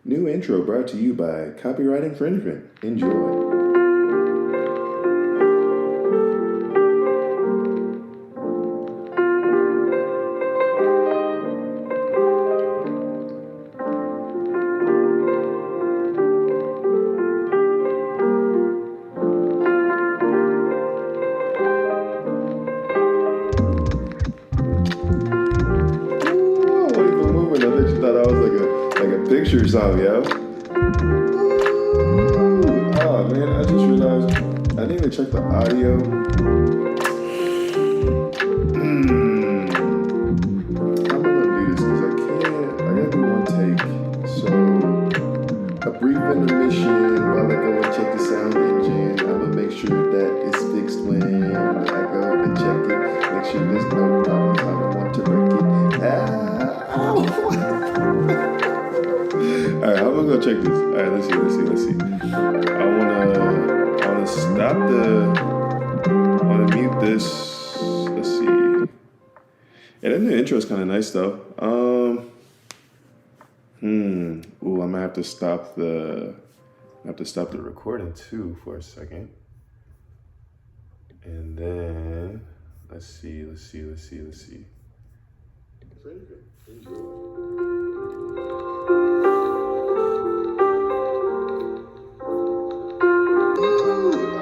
New intro brought to you by copyright infringement. Enjoy. Picture song, yo. Oh man, I just realized I didn't even check the audio. How am I gonna do this? Because I gotta do one take. So, a brief intermission while I go and check the sound engine. I'm gonna make sure that it's fixed when I go and check it. Make sure there's no problems. I don't want to wreck it. Alright, how am I gonna check this? Alright, let's see. I wanna mute this. Let's see. Yeah, that new intro is kinda nice though. Ooh, I'm gonna have to stop the recording too for a second. And then let's see.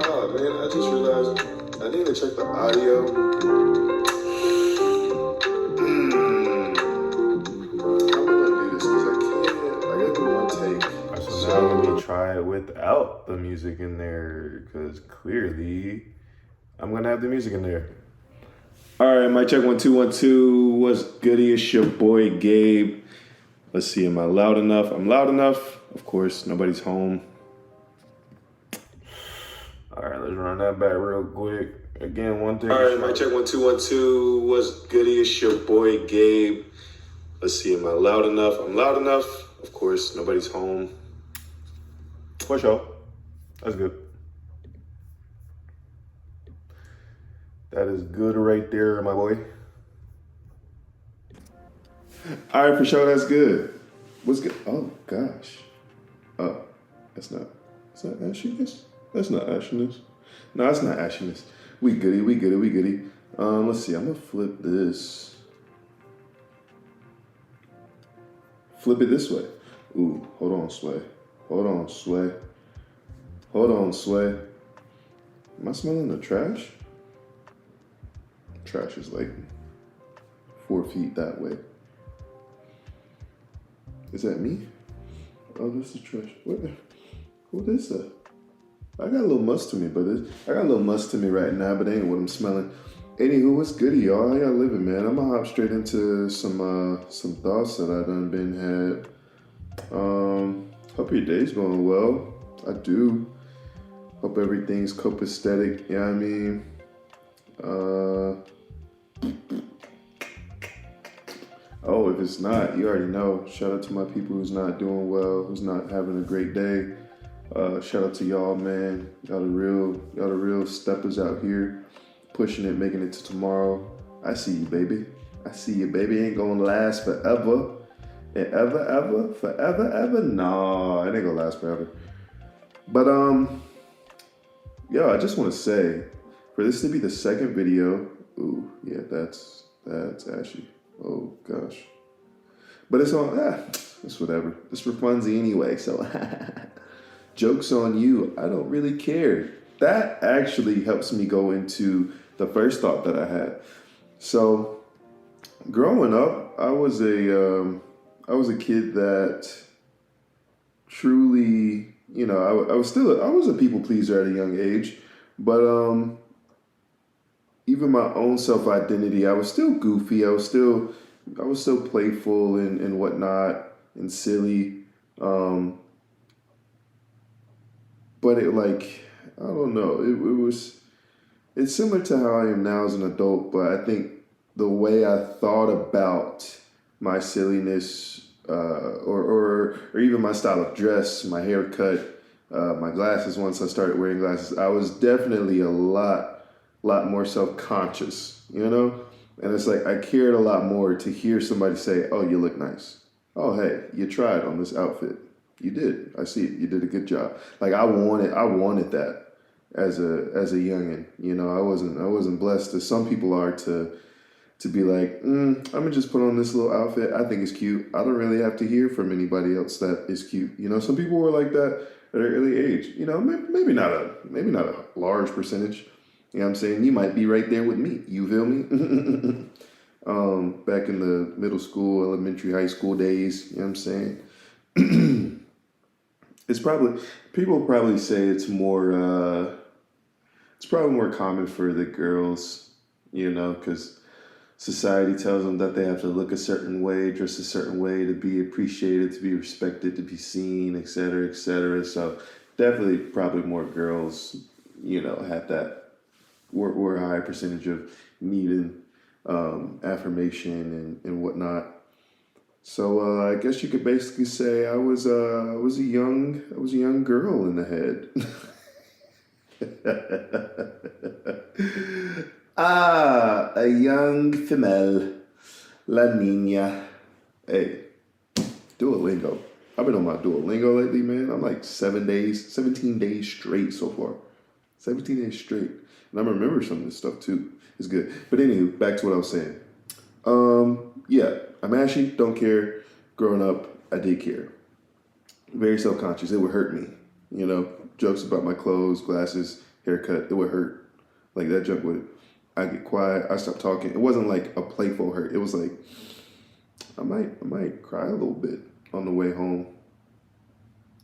Oh man, I just realized I didn't even check the audio. How am I gonna do this? Because I gotta do one take. Alright, so now let me try it without the music in there, because clearly I'm gonna have the music in there. Alright, mic check 1 2 1 2. What's goody? It's your boy Gabe. Let's see, am I loud enough? I'm loud enough. Of course, nobody's home. All right, let's run that back real quick. Again, one thing. All right, mic check 1 2 1 2. What's goody? It's your boy Gabe. Let's see, am I loud enough? I'm loud enough. Of course, nobody's home. For sure. That's good. That is good right there, my boy. All right, for sure, that's good. What's good? Oh, gosh. Oh, that's not ashiness? That's not ashiness. No, that's not ashiness. We goody. Let's see, I'm gonna flip this. Flip it this way. Ooh, hold on, Sway. Am I smelling the trash? Trash is like 4 feet that way. Is that me? Oh, this is trash. What is that? I got a little musk to me, right now, but ain't what I'm smelling. Anywho, what's goody, y'all? How y'all living, man? I'm gonna hop straight into some thoughts that I done been had. Hope your day's going well. I do. Hope everything's copacetic. You know what I mean? Oh, if it's not, you already know. Shout out to my people who's not doing well, who's not having a great day. Shout out to y'all, man. Y'all the real steppers out here, pushing it, making it to tomorrow. I see you, baby. Ain't gonna last forever. And forever. No, it ain't gonna last forever. But yo, I just want to say, for this to be the second video, ooh, yeah, that's ashy. Oh gosh. But it's whatever. It's for funsy anyway, so joke's on you. I don't really care. That actually helps me go into the first thought that I had. So, growing up, I was a kid that truly, I was a people pleaser at a young age, but even my own self-identity, I was still goofy. I was still playful and whatnot and silly. But it I don't know. It's similar to how I am now as an adult, but I think the way I thought about my silliness, or even my style of dress, my haircut, my glasses, once I started wearing glasses, I was definitely a lot more self-conscious, And it's like I cared a lot more to hear somebody say, "Oh, you look nice." oh, hey, you tried on this outfit. You did. I see it. You did a good job. Like I wanted that as a youngin. You know, I wasn't blessed as some people are to be like, I'm gonna just put on this little outfit. I think it's cute. I don't really have to hear from anybody else that is cute. You know, some people were like that at an early age. You know, maybe not a large percentage. You know what I'm saying? You might be right there with me. You feel me? Back in the middle school, elementary, high school days. You know what I'm saying? It's probably people probably say it's probably more common for the girls, you know, because society tells them that they have to look a certain way, dress a certain way to be appreciated, to be respected, to be seen, et cetera, et cetera. So definitely probably more girls, you know, have that were a high percentage of needing affirmation and whatnot. So I guess you could basically say I was a young girl in the head. A young female, la niña. Hey, Duolingo. I've been on my Duolingo lately, man. I'm like 17 days straight so far. 17 days straight. And I remember some of this stuff too. It's good. But anywho, back to what I was saying. Yeah, I'm ashy, don't care. Growing up, I did care. Very self-conscious. It would hurt me. You know, jokes about my clothes, glasses, haircut, it would hurt. Like that joke would, I get quiet, I stop talking. It wasn't like a playful hurt. It was like, I might cry a little bit on the way home.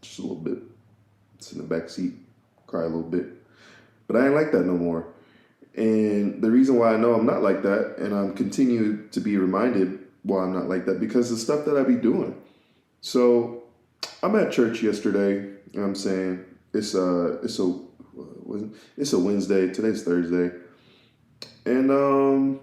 Just a little bit. Sit in the back seat, cry a little bit. But I ain't like that no more. And the reason why I know I'm not like that, and I'm continue to be reminded why I'm not like that, because the stuff that I be doing. So I'm at church yesterday. You know what I'm saying? It's a Wednesday. Today's Thursday, and I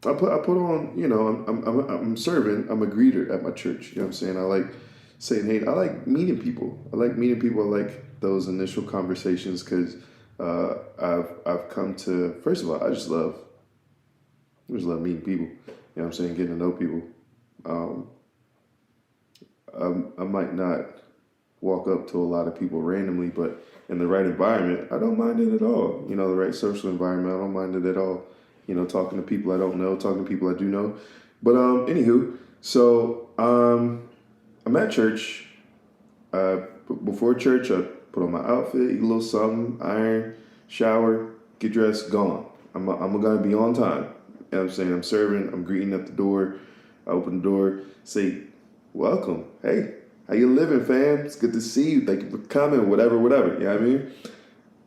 put on. You know, I'm serving. I'm a greeter at my church. You know what I'm saying? I like saying hey. I like meeting people. I like meeting people. I like those initial conversations because I've come to. First of all, I just love meeting people. You know what I'm saying? Getting to know people. I might not walk up to a lot of people randomly, but in the right environment, I don't mind it at all. You know, the right social environment, I don't mind it at all. You know, talking to people I don't know, talking to people I do know. But anywho, so I'm at church. Before church, I put on my outfit, eat a little something, iron, shower, get dressed, gone. I'm gonna be on time. You know what I'm saying? I'm serving, I'm greeting at the door. I open the door, say, welcome. Hey, how you living, fam? It's good to see you. Thank you for coming, whatever. You know what I mean?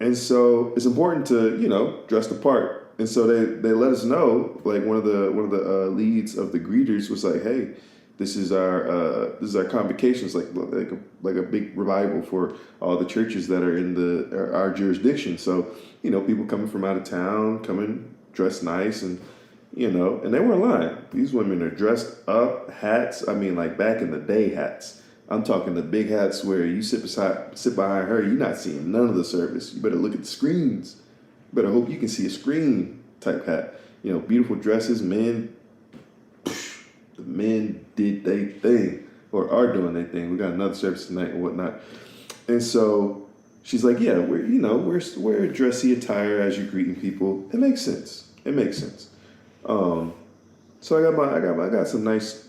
And so it's important to, you know, dress the part. And so they let us know, like one of the leads of the greeters was like, hey, this is our convocation. It's like a big revival for all the churches that are in our jurisdiction. So, you know, people coming from out of town, coming dressed nice and, you know, and they weren't lying. These women are dressed up, hats. I mean, like back in the day hats. I'm talking the big hats where you sit behind her, you're not seeing none of the service. You better look at the screens. You better hope you can see a screen type hat. You know, beautiful dresses, men. The men did their thing or are doing their thing. We got another service tonight and whatnot. And so she's like, yeah, wear dressy attire as you're greeting people. It makes sense. So I got some nice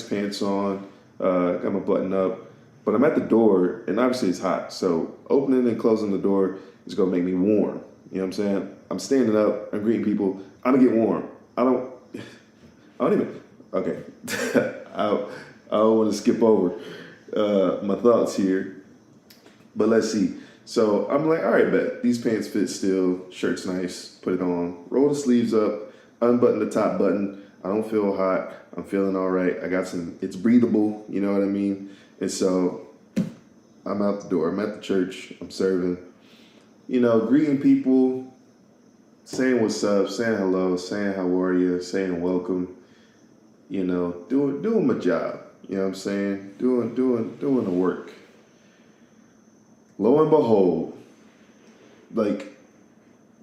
pants on. Got my button up, but I'm at the door, and obviously it's hot. So opening and closing the door is gonna make me warm. You know what I'm saying? I'm standing up. I'm greeting people. I'm gonna get warm. I don't even. Okay, I don't want to skip over my thoughts here, but let's see. So I'm like, all right, bet these pants fit still. Shirt's nice. Put it on. Roll the sleeves up. Unbutton the top button. I don't feel hot. I'm feeling all right. I got it's breathable. You know what I mean? And so I'm out the door. I'm at the church. I'm serving. You know, greeting people, saying what's up, saying hello, saying how are you, saying welcome. You know, doing my job. You know what I'm saying? Doing the work. Lo and behold, like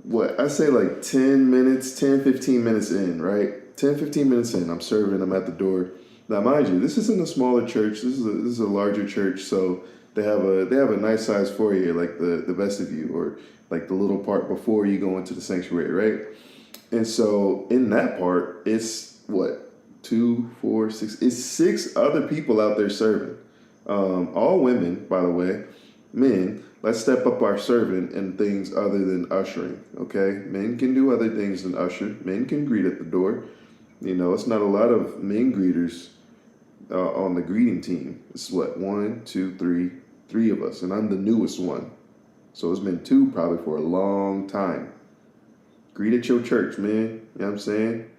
what I say, like 10, 15 minutes in, right? 10, 15 minutes in, I'm serving, I'm at the door. Now, mind you, this isn't a smaller church. This is a larger church, so they have a nice size foyer, like the vestibule, or like the little part before you go into the sanctuary, right? And so in that part, it's what, 2, 4, 6. It's 6 other people out there serving. All women, by the way. Men, let's step up our serving in things other than ushering. Okay, men can do other things than usher. Men can greet at the door. You know, it's not a lot of men greeters on the greeting team. It's what, 1, 2, 3 of us, and I'm the newest one. So it's been 2 probably for a long time. Greet at your church, man. You know what I'm saying?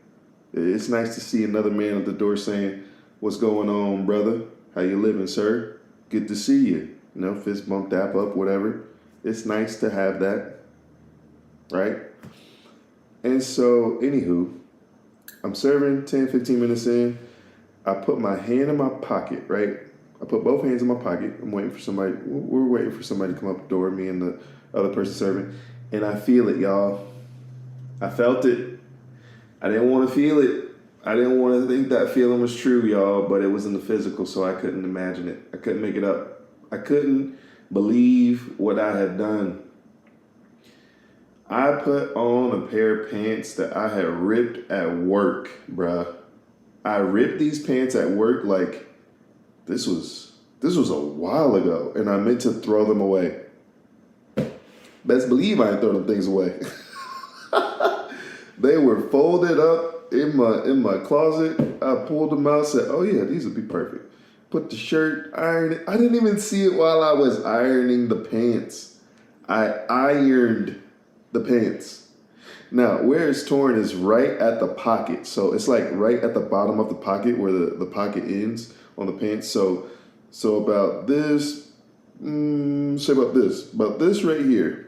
It's nice to see another man at the door saying, "What's going on, brother? How you living, sir? Good to see you." You know, fist bump, dap up, whatever. It's nice to have that, right? And so, anywho, I'm serving 10, 15 minutes in. I put my hand in my pocket, right? I put both hands in my pocket. I'm waiting for somebody. We're waiting for somebody to come up the door, me and the other person serving. And I feel it, y'all. I felt it. I didn't want to feel it. I didn't want to think that feeling was true, y'all, but it was in the physical, so I couldn't imagine it. I couldn't make it up. I couldn't believe what I had done. I put on a pair of pants that I had ripped at work, bruh. I ripped these pants at work like this was a while ago, and I meant to throw them away. Best believe I didn't throw them things away. They were folded up in my closet. I pulled them out, said, "Oh yeah, these would be perfect." Put the shirt, ironed it. I didn't even see it while I was ironing the pants. I ironed the pants. Now, where it's torn is right at the pocket. So it's like right at the bottom of the pocket where the pocket ends on the pants. So about this, say about this right here,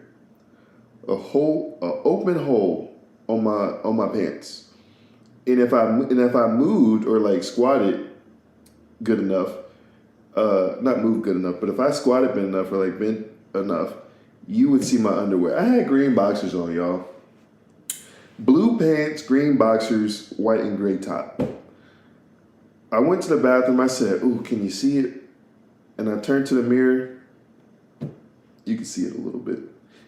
a open hole on my pants. And if I moved or like squatted good enough, not moved good enough, but if I squatted bent enough or like bent enough, you would see my underwear. I had green boxers on, y'all. Blue pants, green boxers, white and gray top. I went to the bathroom. I said, "Ooh, can you see it?" And I turned to the mirror. You can see it a little bit.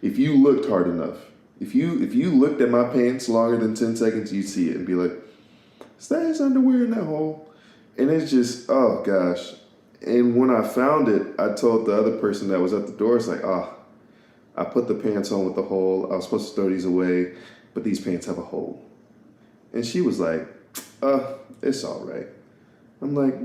If you looked hard enough, if you looked at my pants longer than 10 seconds, you'd see it and be like, "Is that his underwear in that hole?" And it's just, oh gosh. And when I found it, I told the other person that was at the door, it's like, I put the pants on with the hole. I was supposed to throw these away, but these pants have a hole. And she was like, it's all right. I'm like,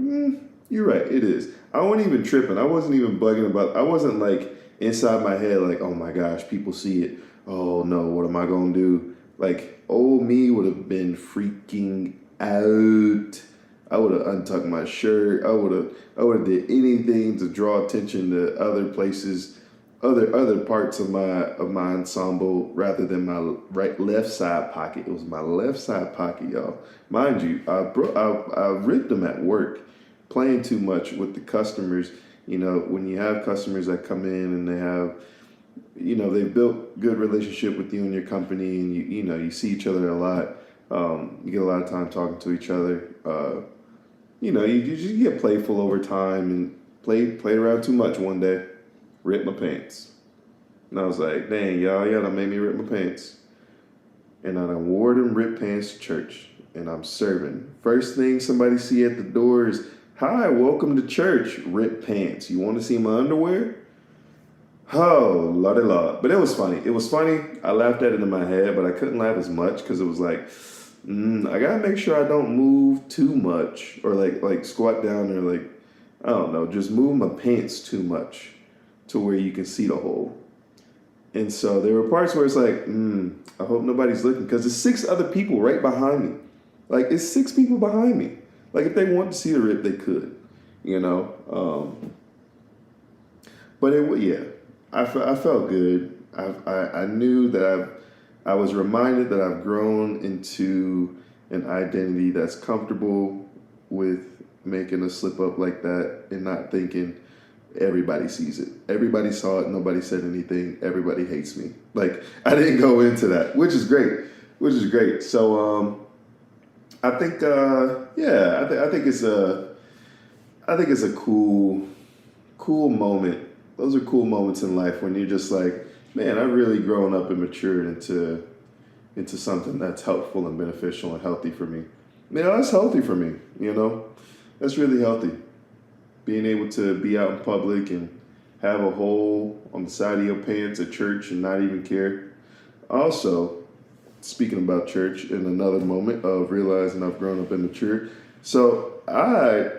you're right, it is. I wasn't even tripping. I wasn't even bugging about it. I wasn't like inside my head like, oh my gosh, people see it. Oh no, what am I gonna do? Like, old me would have been freaking out. I would have untucked my shirt. I would have did anything to draw attention to other places, other parts of my ensemble rather than my left side pocket. It was my left side pocket, y'all. Mind you, I ripped them at work, playing too much with the customers. You know, when you have customers that come in and they have, you know, they've built good relationship with you and your company, and you see each other a lot. You get a lot of time talking to each other. You just get playful over time and played around too much one day. Ripped my pants. And I was like, dang, y'all done made me rip my pants. And I done wore them ripped pants to church. And I'm serving. First thing somebody see at the door is, "Hi, welcome to church, ripped pants. You want to see my underwear?" Oh, lordy lord. But it was funny. It was funny. I laughed at it in my head, but I couldn't laugh as much because it was like, I gotta make sure I don't move too much or like squat down or like, I don't know, just move my pants too much to where you can see the hole. And so there were parts where it's like, I hope nobody's looking because there's 6 other people right behind me. Like, it's 6 people behind me. Like, if they wanted to see the rip, they could, But I felt good. I knew that I was reminded that I've grown into an identity that's comfortable with making a slip up like that and not thinking everybody sees it. Everybody saw it. Nobody said anything. Everybody hates me. Like, I didn't go into that, which is great. So I think, I think it's a cool moment. Those are cool moments in life when you're just like, man, I've really grown up and matured into something that's helpful and beneficial and healthy for me. That's healthy for me. That's really healthy. Being able to be out in public and have a hole on the side of your pants at church and not even care. Also, speaking about church, in another moment of realizing I've grown up and matured. So I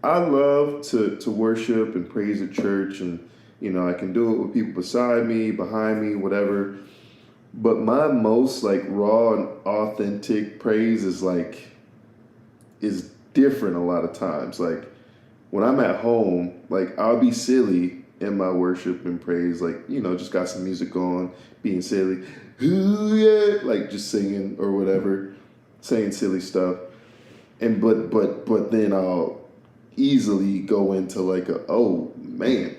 love to worship and praise at church, and I can do it with people beside me, behind me, whatever. But my most like raw and authentic praise is different a lot of times. Like when I'm at home, like I'll be silly in my worship and praise, like just got some music on, being silly, ooh yeah, like just singing or whatever, saying silly stuff, and but then I'll easily go into like oh man,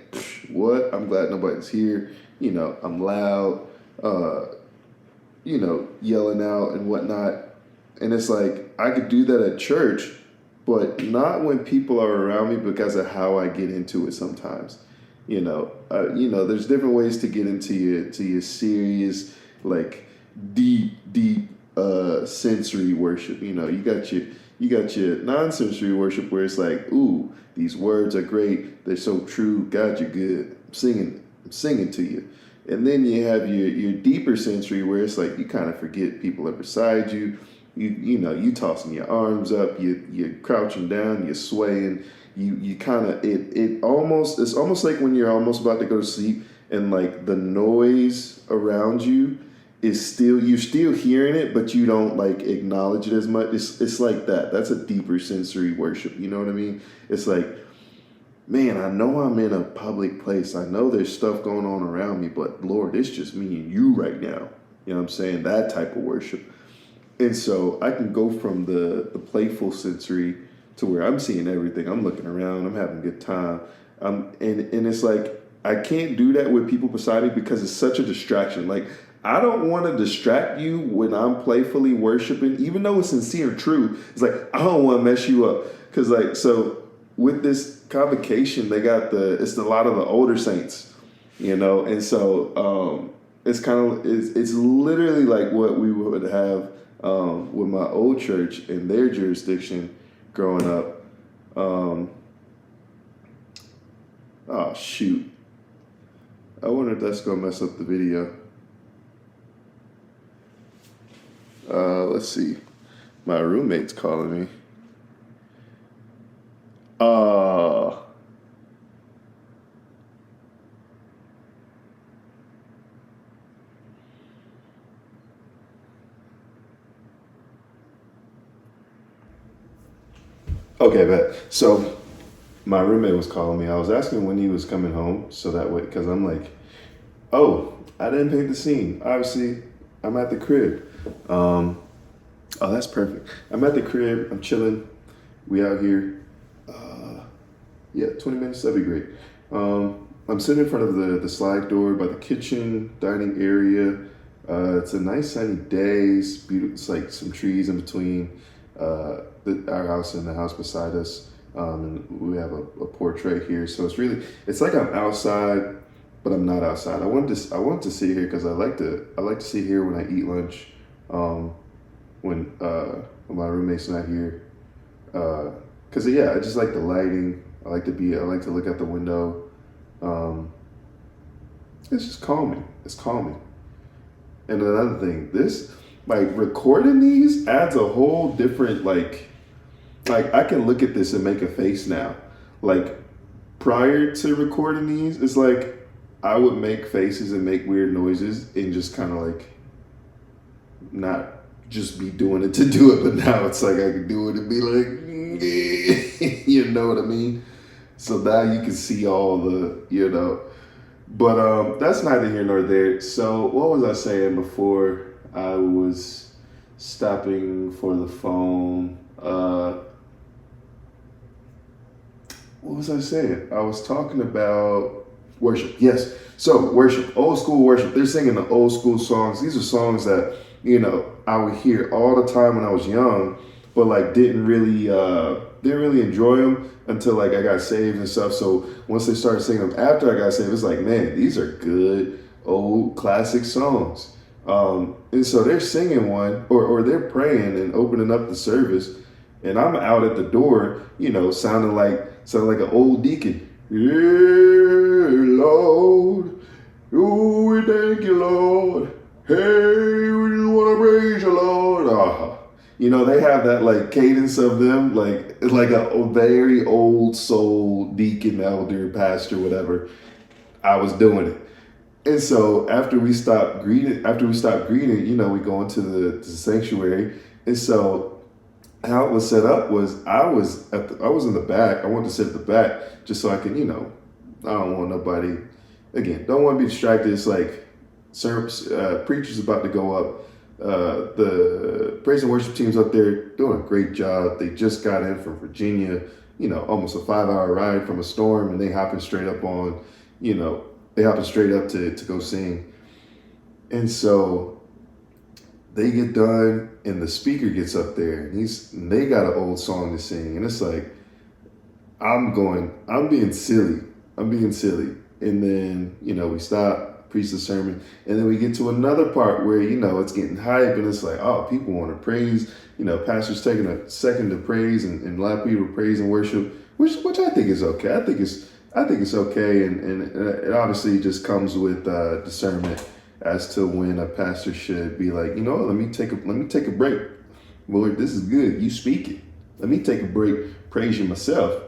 what? I'm glad nobody's here. I'm loud, yelling out and whatnot. And it's like, I could do that at church, but not when people are around me because of how I get into it sometimes. There's different ways to get into your serious, like deep sensory worship. You got your non-sensory worship where it's like, ooh, these words are great. They're so true. God, you're good. I'm singing to you. And then you have your deeper sensory where it's like you kind of forget people are beside you. You tossing your arms up. You're crouching down. You're swaying. You kind of it's almost like when you're almost about to go to sleep and like the noise around you is you're still hearing it, but you don't like acknowledge it as much. It's like that. That's a deeper sensory worship. You know what I mean? It's like, man, I know I'm in a public place. I know there's stuff going on around me, but Lord, it's just me and you right now. You know what I'm saying? That type of worship. And so I can go from the playful sensory to where I'm seeing everything. I'm looking around. I'm having a good time. And it's like, I can't do that with people beside me because it's such a distraction. Like, I don't want to distract you when I'm playfully worshiping, even though it's sincere and true. It's like, I don't want to mess you up. Because like, so with this convocation, it's a lot of the older saints, and so it's literally like what we would have with my old church in their jurisdiction growing up. Oh shoot, I wonder if that's gonna mess up the video. Let's see, my roommate's calling me. Okay, bet. So my roommate was calling me. I was asking when he was coming home, so that way, because I'm like, oh, I didn't paint the scene. Obviously, I'm at the crib. Oh, that's perfect. I'm at the crib. I'm chilling. We out here. 20 minutes, that'd be great. I'm sitting in front of the slide door by the kitchen, dining area. It's a nice sunny day. It's beautiful. It's like some trees in between our house and the house beside us. And we have a porch right here. So it's like I'm outside, but I'm not outside. I want to sit here because I like to sit here when I eat lunch. When my roommate's not here. Cause I just like the lighting. I like to look out the window. It's just calming. It's calming. And another thing, this, like, recording these adds a whole different, like I can look at this and make a face now. Like, prior to recording these, it's like I would make faces and make weird noises and just kind of like not just be doing it to do it, but now it's like I can do it and be like, you know what I mean? So now you can see all the, but that's neither here nor there. So what was I saying before I was stopping for the phone? What was I saying? I was talking about worship. Yes. So worship, old school worship. They're singing the old school songs. These are songs that, I would hear all the time when I was young, but like didn't really enjoy them until like I got saved and stuff. So once they started singing them after I got saved, it's like, man, these are good old classic songs. And so they're singing one, or they're praying and opening up the service, and I'm out at the door, sounding like an old deacon. Yeah, Lord, oh, we thank you, Lord. Hey, we just want to praise you, Lord. They have that like cadence of them, like a very old soul deacon, elder, pastor, whatever. I was doing it. And so after we stopped greeting, we go into the sanctuary. And so how it was set up was I was in the back. I wanted to sit at the back just so I can, I don't want nobody, again, don't want to be distracted. It's like preacher's about to go up. The praise and worship team's up there doing a great job. They just got in from Virginia, almost a 5-hour ride from a storm, and they hopping straight up on, to go sing. And so they get done and the speaker gets up there and they got an old song to sing. And it's like, I'm being silly. And then, we stop, preach the sermon. And then we get to another part where, it's getting hype and it's like, oh, people want to praise, pastor's taking a second to praise and a lot of people praise and worship, which I think is okay. I think it's okay, and it obviously just comes with discernment as to when a pastor should be like, let me take a break. Lord, this is good. You speak it. Let me take a break, praise you myself,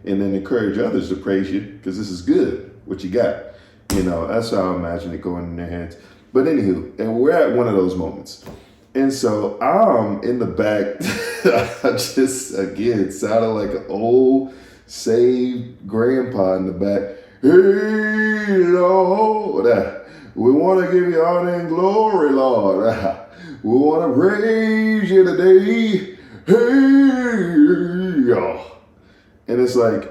and then encourage others to praise you because this is good. What you got? That's how I imagine it going in their hands. But anywho, and we're at one of those moments, and so I'm in the back. I just again sounded like an old saved grandpa in the back. Hey, Lord, we want to give you honor and glory, Lord. We want to praise you today. Hey, and it's like,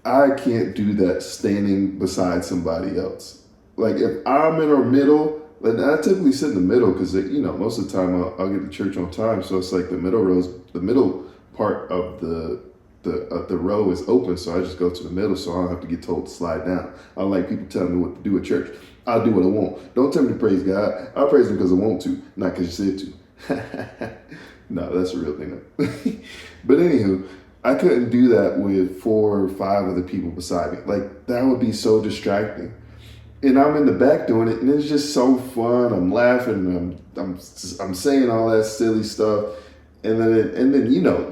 I can't do that standing beside somebody else. Like if I'm in the middle, and I typically sit in the middle because, most of the time I'll get to church on time. So it's like the middle part of the row is open, so I just go to the middle, so I don't have to get told to slide down. I don't like people telling me what to do at church. I'll do what I want. Don't tell me to praise God. I'll praise him because I want to, not because you said to. No, that's a real thing. But anywho, I couldn't do that with 4 or 5 other people beside me. Like, that would be so distracting. And I'm in the back doing it, and it's just so fun. I'm laughing, and I'm saying all that silly stuff. And then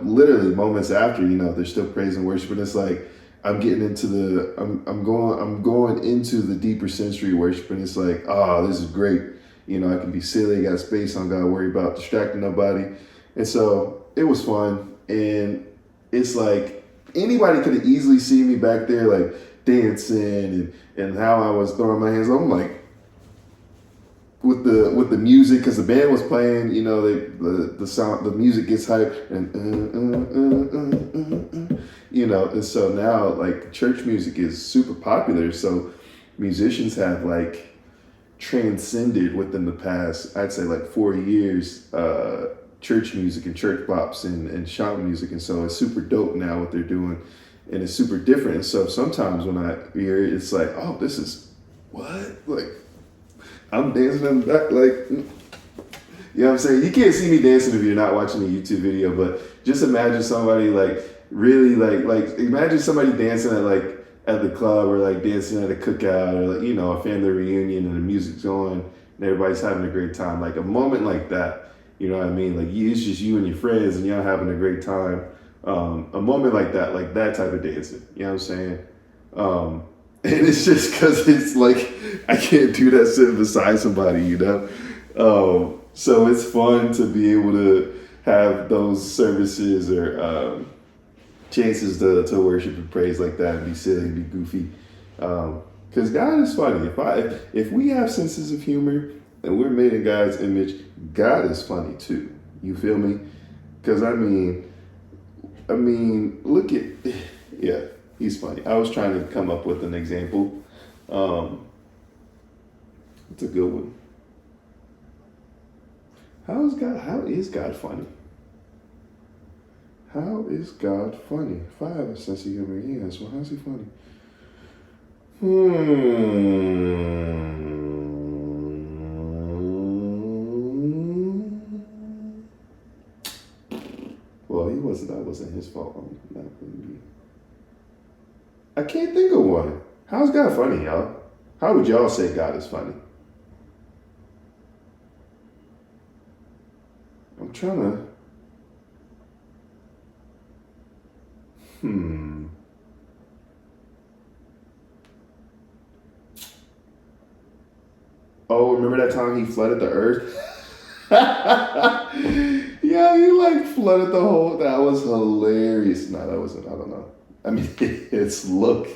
literally moments after, they're still praising worship, and it's like I'm getting into I'm going into the deeper sensory worship, and it's like, oh, this is great. I can be silly, I got space, I don't gotta worry about distracting nobody. And so it was fun, and it's like anybody could have easily seen me back there like dancing and how I was throwing my hands. I'm like, with the music, because the band was playing, the sound, the music gets hyped, and and so now like church music is super popular. So musicians have like transcended within the past, I'd say like 4 years, church music and church pops and shout music, and so it's super dope now what they're doing, and it's super different. And so sometimes when I hear it, it's like, oh, this is what, like, I'm dancing in the back, like, you know what I'm saying? You can't see me dancing if you're not watching the YouTube video, but just imagine somebody like really like imagine somebody dancing at the club, or like dancing at a cookout, or like, a family reunion, and the music's going and everybody's having a great time. Like a moment like that, you know what I mean? Like it's just you and your friends and y'all having a great time. A moment like that type of dancing, you know what I'm saying? And it's just because it's like, I can't do that sitting beside somebody, So it's fun to be able to have those services or chances to worship and praise like that and be silly and be goofy. Because God is funny. If we have senses of humor and we're made in God's image, God is funny too. You feel me? Because I mean, look at, yeah. He's funny. I was trying to come up with an example. It's a good one. How is God funny? How is God funny? If I have a sense of humor, yes. Well, how's he funny? Well, that wasn't his fault. I can't think of one. How's God funny, y'all? How would y'all say God is funny? I'm trying to. Oh, remember that time he flooded the earth? Yeah, he like flooded the whole. That was hilarious. No, that wasn't. I don't know. I mean, it's look.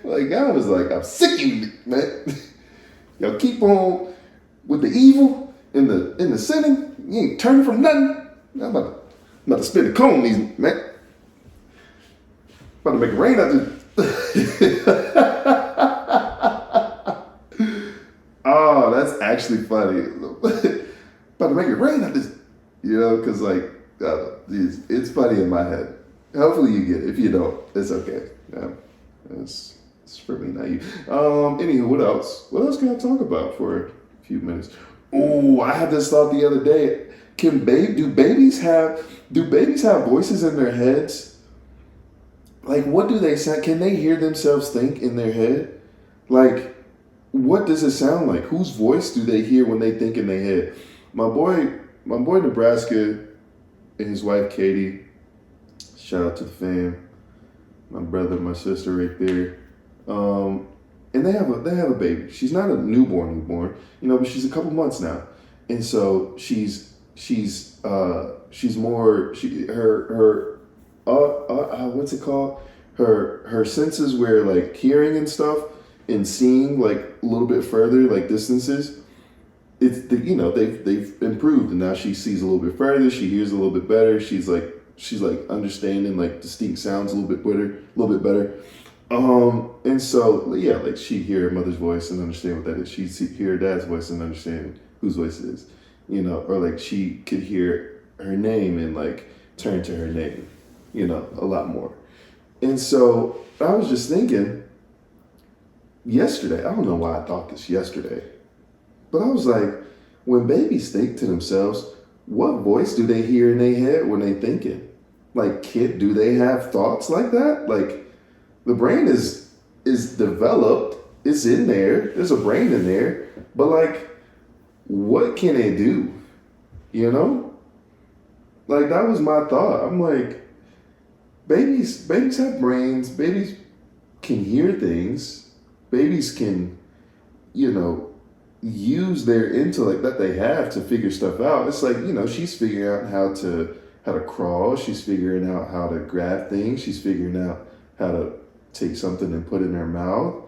Like God was like, I'm sick of you, man. Y'all keep on with the evil in the sinning. You ain't turning from nothing. I'm about to spin the cone, these man. About to make it rain out this. Oh, that's actually funny. About to make it rain out this. Because like it's funny in my head. Hopefully you get it. If you don't, it's okay. Yeah, it's for me, not you. Anywho, what else? What else can I talk about for a few minutes? Oh, I had this thought the other day. Do babies have voices in their heads? Like, what do they sound? Can they hear themselves think in their head? Like, what does it sound like? Whose voice do they hear when they think in their head? My boy Nebraska and his wife Katie. Shout out to the fam. My brother, my sister, right there. And they have a baby. She's not a newborn, but she's a couple months now, and so she's more what's it called? Her senses where like hearing and stuff and seeing like a little bit further, like distances. They've improved, and now she sees a little bit further. She hears a little bit better. She's like understanding like distinct sounds a little bit better. And so yeah, like she hear her mother's voice and understand what that is. She hear her dad's voice and understand whose voice it is, or like she could hear her name and like turn to her name, a lot more. And so I was just thinking yesterday, I don't know why I thought this yesterday, but I was like, when babies think to themselves, what voice do they hear in their head when they thinking? Like, do they have thoughts like that? Like, the brain is developed. It's in there. There's a brain in there. But like, what can it do? Like that was my thought. I'm like, babies have brains. Babies can hear things. Babies can, use their intellect that they have to figure stuff out. It's like, she's figuring out how to crawl. She's figuring out how to grab things. She's figuring out how to take something and put it in her mouth.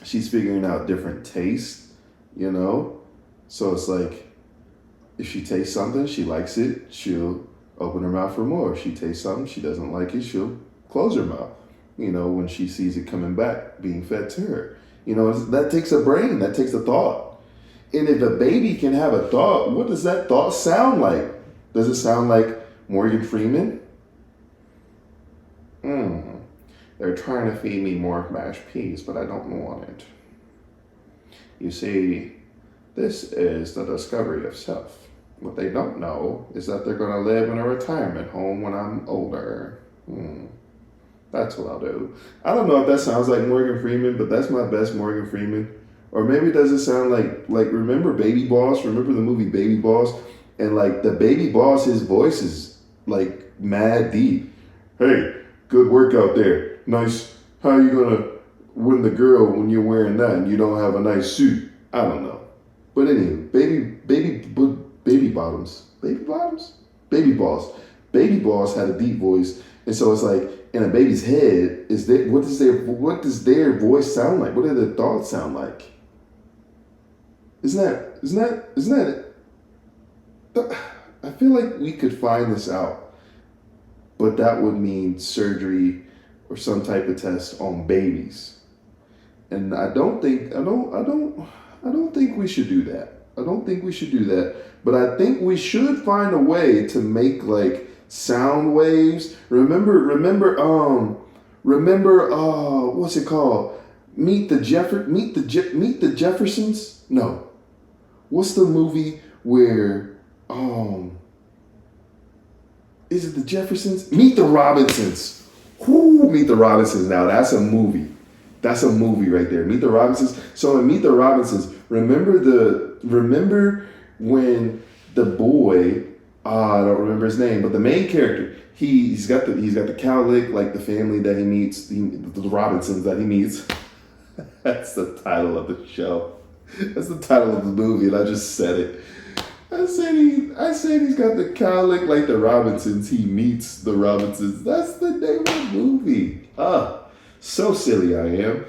She's figuring out different tastes, So it's like, if she tastes something, she likes it, she'll open her mouth for more. If she tastes something, she doesn't like it, she'll close her mouth, when she sees it coming back, being fed to her. That takes a brain, that takes a thought. And if a baby can have a thought, what does that thought sound like? Does it sound like Morgan Freeman? They're trying to feed me more mashed peas, but I don't want it. You see, this is the discovery of self. What they don't know is that they're going to live in a retirement home when I'm older. That's what I'll do. I don't know if that sounds like Morgan Freeman, but that's my best Morgan Freeman. Or maybe it doesn't sound like remember Baby Boss? Remember the movie Baby Boss? And like the Baby Boss, his voice is like mad deep. Hey, good work out there. Nice. How are you gonna win the girl when you're wearing that and you don't have a nice suit? I don't know. But anyway, Baby Boss had a deep voice, and so it's like in a baby's head, what does their voice sound like? What do their thoughts sound like? Isn't that it? I feel like we could find this out, but that would mean surgery or some type of test on babies, and I don't think we should do that. I don't think we should do that. But I think we should find a way to make like sound waves. Remember, what's it called? Meet the Jeffersons? No. What's the movie where is it the Jeffersons? Meet the Robinsons. Whoo, Meet the Robinsons. Now that's a movie. That's a movie right there. Meet the Robinsons. So in Meet the Robinsons, remember when the boy, I don't remember his name, but the main character, he's got the cowlick, like the family that he meets, the Robinsons that he meets. That's the title of the show. That's the title of the movie, and I just said it. I said he's got the cowlick like the Robinsons. He meets the Robinsons. That's the name of the movie. So silly I am.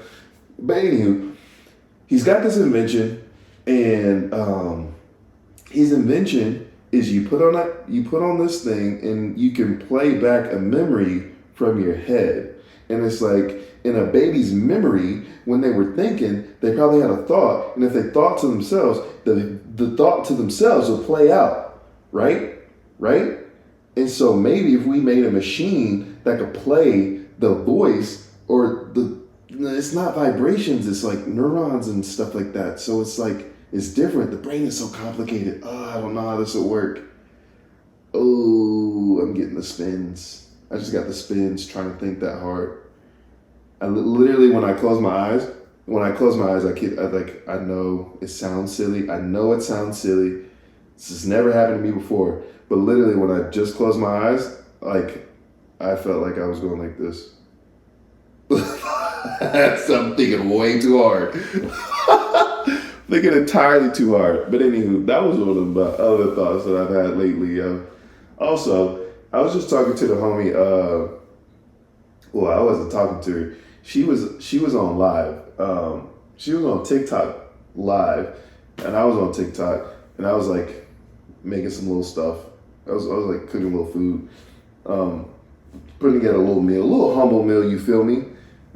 But anywho, he's got this invention, and his invention is you put on this thing, and you can play back a memory from your head, and it's like in a baby's memory, when they were thinking, they probably had a thought, and if they thought to themselves, the thought to themselves will play out, right? And so maybe if we made a machine that could play the voice, or it's not vibrations, it's like neurons and stuff like that. So it's like, it's different. The brain is so complicated. I don't know how this will work. I'm getting the spins. I just got the spins trying to think that hard. I literally, when I close my eyes, I know it sounds silly. This has never happened to me before. But literally, when I just closed my eyes, like, I felt like I was going like this. I'm thinking way too hard. Thinking entirely too hard. But anywho, that was one of the other thoughts that I've had lately. Also, I was just talking to the homie. I wasn't talking to her. She was on live. She was on TikTok live, and I was on TikTok, and I was like making some little stuff. I was like cooking a little food, putting together a little meal, a little humble meal. You feel me?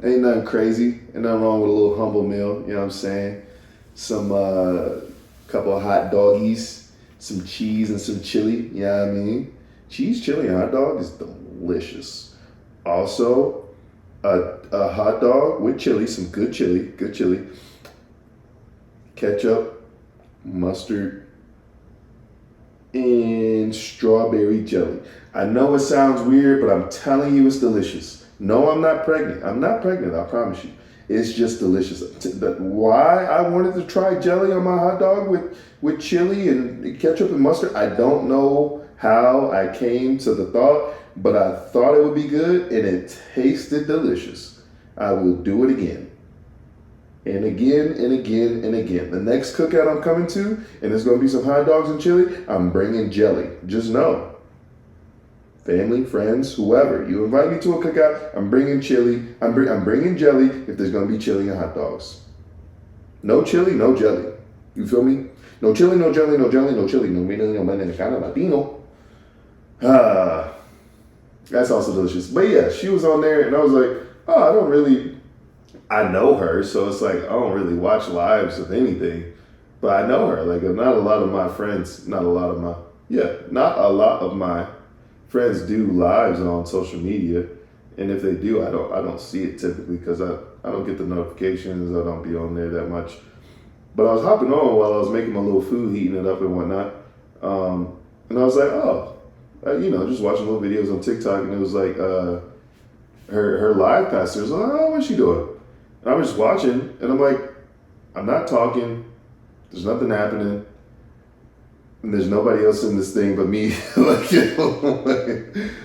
Ain't nothing crazy, ain't nothing wrong with a little humble meal. You know what I'm saying? Some couple of hot doggies, some cheese and some chili. You know what I mean? Cheese, chili, and hot dog is delicious. Also, a hot dog with chili, some good chili, ketchup, mustard, and strawberry jelly. I know it sounds weird, but I'm telling you it's delicious. No, I'm not pregnant. I promise you. It's just delicious. But why I wanted to try jelly on my hot dog with chili and ketchup and mustard, I don't know how I came to the thought, but I thought it would be good, and it tasted delicious. I will do it again. And again, and again, and again. The next cookout I'm coming to, and there's going to be some hot dogs and chili, I'm bringing jelly. Just know. Family, friends, whoever. You invite me to a cookout, I'm bringing chili. I'm bringing jelly if there's going to be chili and hot dogs. No chili, no jelly. You feel me? No chili, no jelly, no jelly, no chili. No mexicano, Latino. That's also delicious. But yeah, she was on there, and I was like, I know her, so it's like I don't really watch lives of anything, but I know her. Like not a lot of my friends do lives on social media, and if they do, I don't see it typically because I don't get the notifications. I don't be on there that much. But I was hopping on while I was making my little food, heating it up and whatnot, and I was like, just watching little videos on TikTok, and it was like her live pastor was like, what's she doing? And I was just watching, and I'm like, I'm not talking. There's nothing happening. And there's nobody else in this thing but me.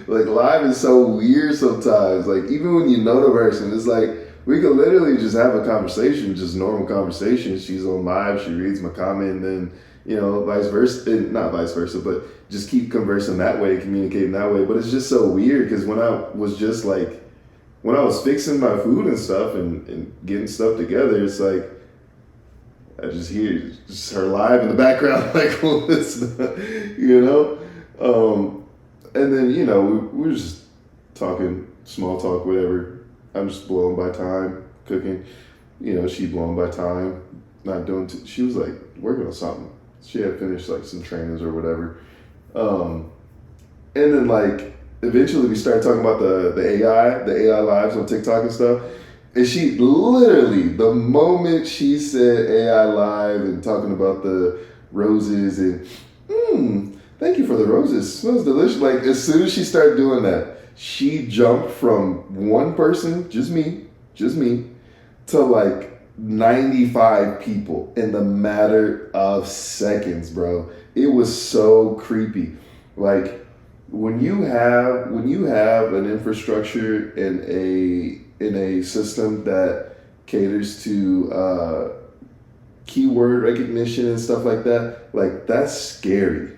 like live is so weird sometimes. Like even when you know the person, it's like we could literally just have a conversation, just normal conversation. She's on live, she reads my comment, and then vice versa. Not vice versa, but just keep conversing that way, communicating that way. But it's just so weird because when I was fixing my food and stuff and getting stuff together, it's like I just hear just her live in the background, like and then we were just talking, small talk, whatever. I'm just blown by time, cooking. She blown by time, not doing. She was like working on something. She had finished like some trainings or whatever. And then like eventually we started talking about the AI lives on TikTok and stuff. And she literally, the moment she said AI live and talking about the roses and thank you for the roses, smells delicious. Like as soon as she started doing that, she jumped from one person, just me, to like 95 people in the matter of seconds, bro. It was so creepy. Like when you have an infrastructure in a system that caters to keyword recognition and stuff like that, like that's scary.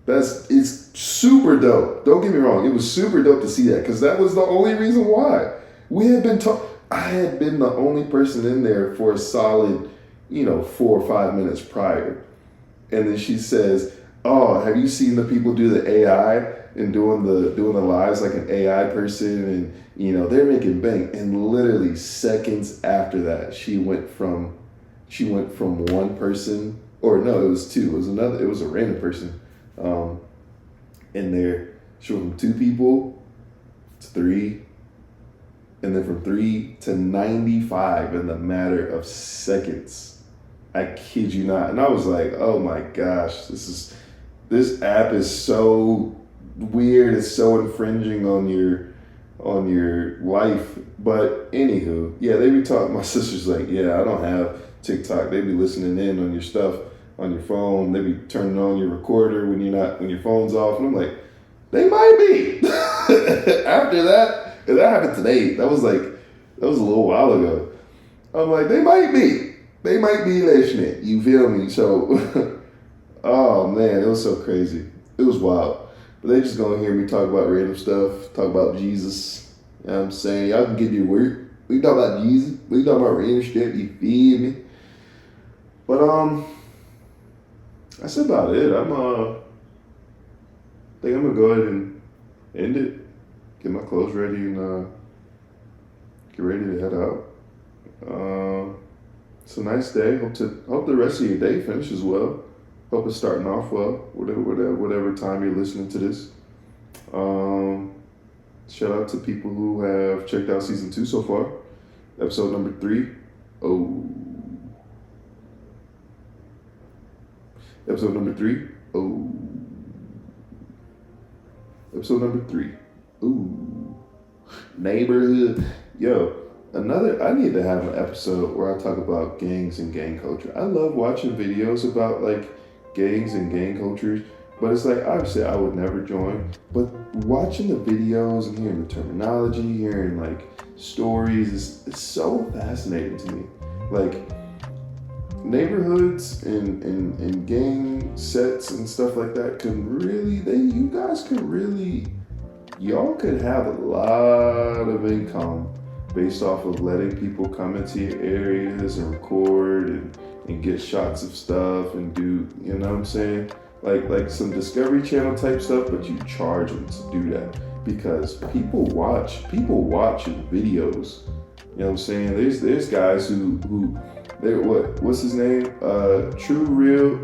It's super dope. Don't get me wrong, it was super dope to see that because that was the only reason why we had been I had been the only person in there for a solid, 4 or 5 minutes prior, and then she says, "Oh, have you seen the people do the AI and doing the lives like an AI person and they're making bank?" And literally seconds after that, she went from one person, or no, it was two. It was a random person in there. She went from 2 people to 3, and then from 3 to 95 in the matter of seconds. I kid you not. And I was like, oh my gosh, this app is so weird. It's so infringing on your life. But anywho, yeah, they be talking. My sister's like, yeah, I don't have TikTok. They be listening in on your stuff on your phone. They be turning on your recorder when your phone's off. And I'm like, they might be. After that, and that happened today. That was a little while ago. I'm like, they might be listening. You feel me? So, oh man, it was so crazy. It was wild. But they just gonna hear me talk about random stuff, talk about Jesus. You know what I'm saying? Y'all can get your work. We talk about Jesus. We talk about random stuff. You feel me? But that's about it. I think I'm gonna go ahead and end it. Get my clothes ready and get ready to head out. It's a nice day. Hope the rest of your day finishes well. Hope it's starting off well. Whatever time you're listening to this. Shout out to people who have checked out season 2 so far. Episode number 3. Episode number 3. Episode number 3. Neighborhood. Yo, I need to have an episode where I talk about gangs and gang culture. I love watching videos about like gangs and gang cultures, but it's like, obviously I would never join, but watching the videos and hearing the terminology, hearing like stories, it's so fascinating to me. Like neighborhoods and gang sets and stuff like that y'all could have a lot of income based off of letting people come into your areas and record and get shots of stuff and do, you know what I'm saying? Like some Discovery Channel type stuff, but you charge them to do that because people watch videos. You know what I'm saying? There's guys who they're what's his name? True Real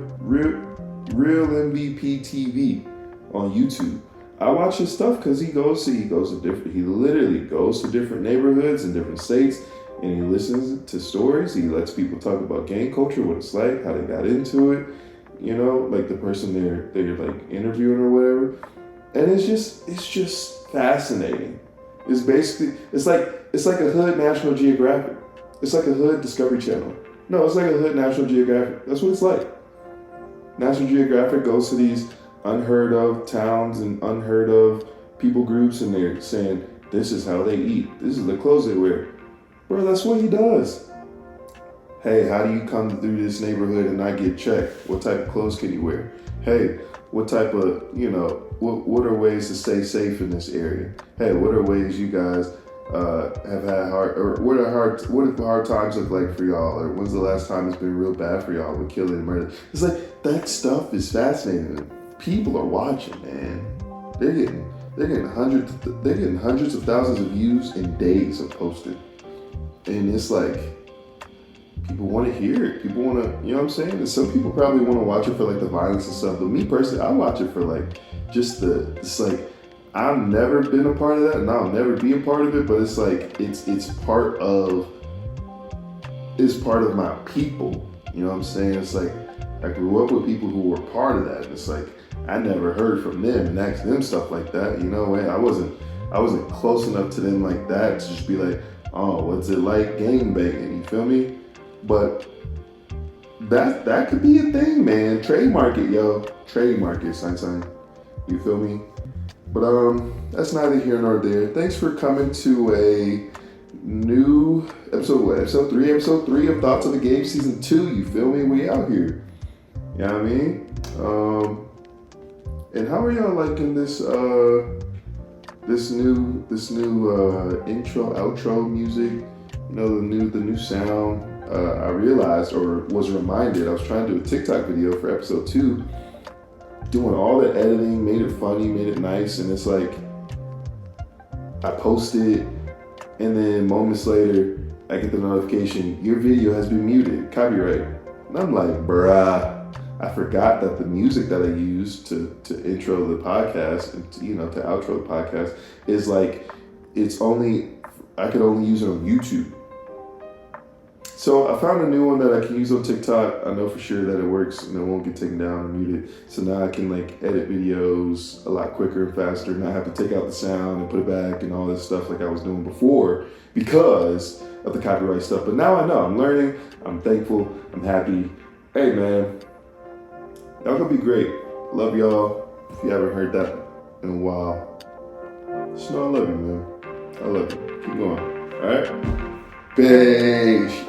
MVP TV on YouTube. I watch his stuff because he literally goes to different neighborhoods and different states, and he listens to stories. He lets people talk about gang culture, what it's like, how they got into it, like the person they're like interviewing or whatever. And it's just fascinating. It's like a hood National Geographic. It's like a hood Discovery Channel. No, it's like a hood National Geographic. That's what it's like. National Geographic goes to these unheard of towns and unheard of people groups, and they're saying, this is how they eat. This is the clothes they wear. Bro, that's what he does. Hey, how do you come through this neighborhood and not get checked? What type of clothes can you wear? Hey, what type of, what are ways to stay safe in this area? Hey, what are ways you guys have had what do hard times look like for y'all? Or when's the last time it's been real bad for y'all with killing and murder? It's like, that stuff is fascinating. People are watching, man. They're getting hundreds of thousands of views in days of posted. And it's like, people want to hear it. People want to, you know what I'm saying? And some people probably want to watch it for like the violence and stuff. But me personally, I watch it for like just it's like, I've never been a part of that and I'll never be a part of it. But it's like, it's part of my people. You know what I'm saying? It's like, I grew up with people who were part of that. It's like, I never heard from them and asked them stuff like that. You know, I wasn't close enough to them like that to just be like, oh, what's it like gang banging? You feel me? But that could be a thing, man. Trademark it, yo. Trademark it, son. You feel me? But that's neither here nor there. Thanks for coming to a new episode. Episode 3 of ThoughtsOfaGabe Season 2. You feel me? We out here. You know what I mean? And how are y'all liking this new intro, outro music? You know, the new sound. I realized, or was reminded, I was trying to do a TikTok video for episode 2, doing all the editing, made it funny, made it nice, and it's like, I posted, and then moments later, I get the notification, your video has been muted, copyright. And I'm like, bruh, I forgot that the music that I used to intro the podcast, and to outro the podcast, is like, I could only use it on YouTube. So I found a new one that I can use on TikTok. I know for sure that it works and it won't get taken down or muted. So now I can like edit videos a lot quicker and faster, and I have to take out the sound and put it back and all this stuff like I was doing before because of the copyright stuff. But now I know, I'm learning, I'm thankful, I'm happy. Hey man, y'all gonna be great. Love y'all. If you haven't heard that in a while, just know I love you, man. I love you. Keep going. All right? Beijo.